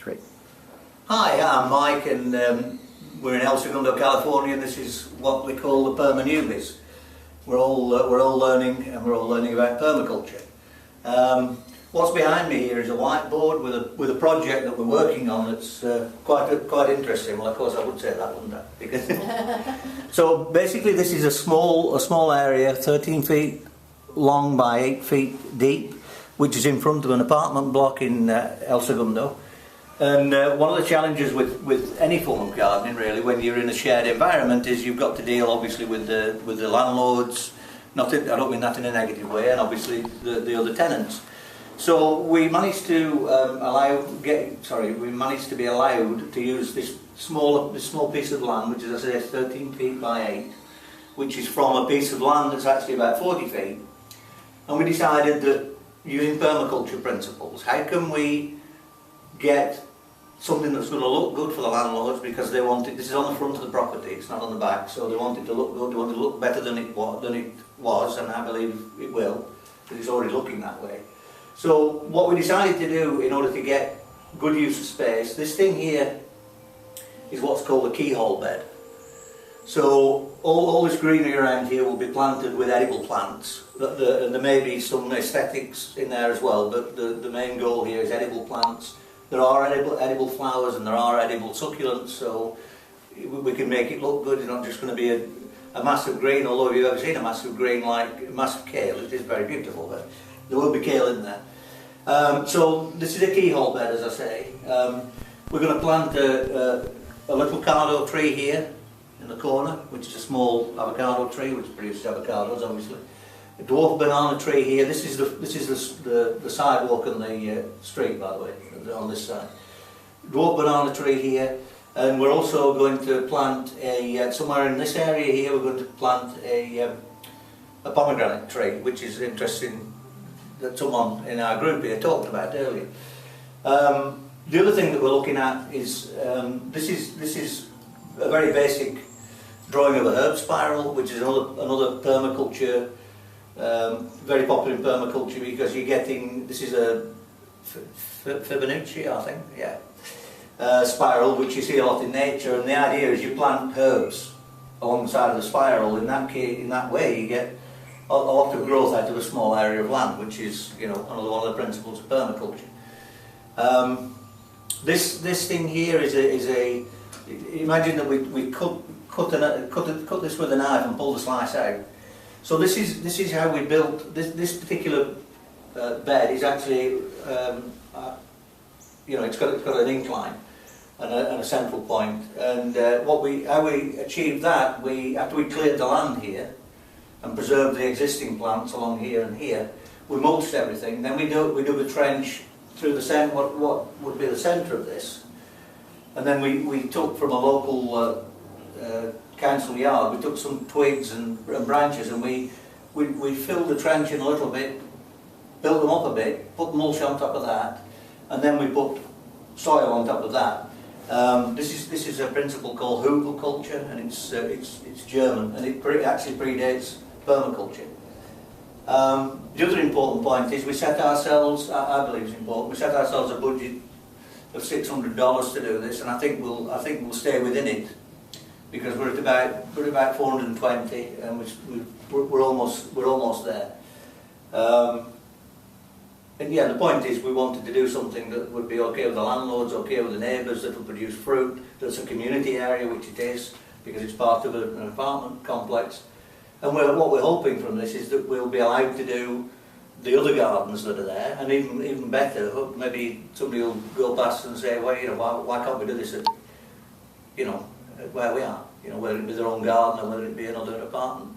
three. Hi, I'm Mike, and we're in El Segundo, California, and this is what we call the Perma newbies. We're all learning, and we're all learning about permaculture. What's behind me here is a whiteboard with a project that we're working on that's quite interesting. Well, of course, I would say that, wouldn't I? Because so basically, this is a small area, 13 feet long by 8 feet deep, which is in front of an apartment block in El Segundo. And one of the challenges with any form of gardening, really, when you're in a shared environment, is you've got to deal, obviously, with the landlords. I don't mean that in a negative way, and obviously the other tenants. So we managed to be allowed to use this small piece of land, which is, as I say, 13 feet by 8, which is from a piece of land that's actually about 40 feet. And we decided that using permaculture principles, how can we get something that's going to look good for the landlords, because they want it. This is on the front of the property, it's not on the back, so they want it to look good, they want it to look better than it was, and I believe it will, because it's already looking that way. So what we decided to do in order to get good use of space, this thing here is what's called a keyhole bed. So all this greenery around here will be planted with edible plants, and there may be some aesthetics in there as well, but the main goal here is edible plants. There are edible flowers and there are edible succulents, so we can make it look good. It's not just going to be a massive green, although if you've ever seen a massive green like a massive kale, it is very beautiful, but there will be kale in there. So this is a keyhole bed, as I say. We're going to plant a little avocado tree here in the corner, which is a small avocado tree which produces avocados, obviously. A dwarf banana tree here. This is the sidewalk and the street, by the way, on this side. Dwarf banana tree here, and we're also going to plant somewhere in this area here. We're going to plant a pomegranate tree, which is interesting, that someone in our group here talked about earlier. The other thing that we're looking at is this is a very basic drawing of a herb spiral, which is another permaculture. Very popular in permaculture, because you're getting, this is a Fibonacci, I think, yeah, spiral, which you see a lot in nature, and the idea is you plant herbs along the side of the spiral. In that way you get a lot of growth out of a small area of land, which is, you know, another one of the principles of permaculture. This thing here is a imagine that we cut this with a knife and pull the slice out. So this is how we built this particular bed. Is actually it's got an incline and a central point. And how we achieved that, after we cleared the land here and preserved the existing plants along here and here, we mulched everything. Then we dug a trench through the centre, what would be the centre of this, and then we took from a local council yard, we took some twigs and branches, and we filled the trench in a little bit, built them up a bit, put mulch on top of that, and then we put soil on top of that. This is a principle called culture, and it's German, and it actually predates permaculture. The other important point is we set ourselves, I believe it's important, we set ourselves a budget of $600 to do this, and I think we'll stay within it, because we're at about 420, and we're almost there. And yeah, the point is we wanted to do something that would be okay with the landlords, okay with the neighbours, that will produce fruit, that's a community area, which it is, because it's part of an apartment complex. And what we're hoping from this is that we'll be allowed to do the other gardens that are there, and even better, maybe somebody will go past and say, well, you know, why can't we do this at, you know, where we are, you know, whether it be their own garden or whether it be another apartment.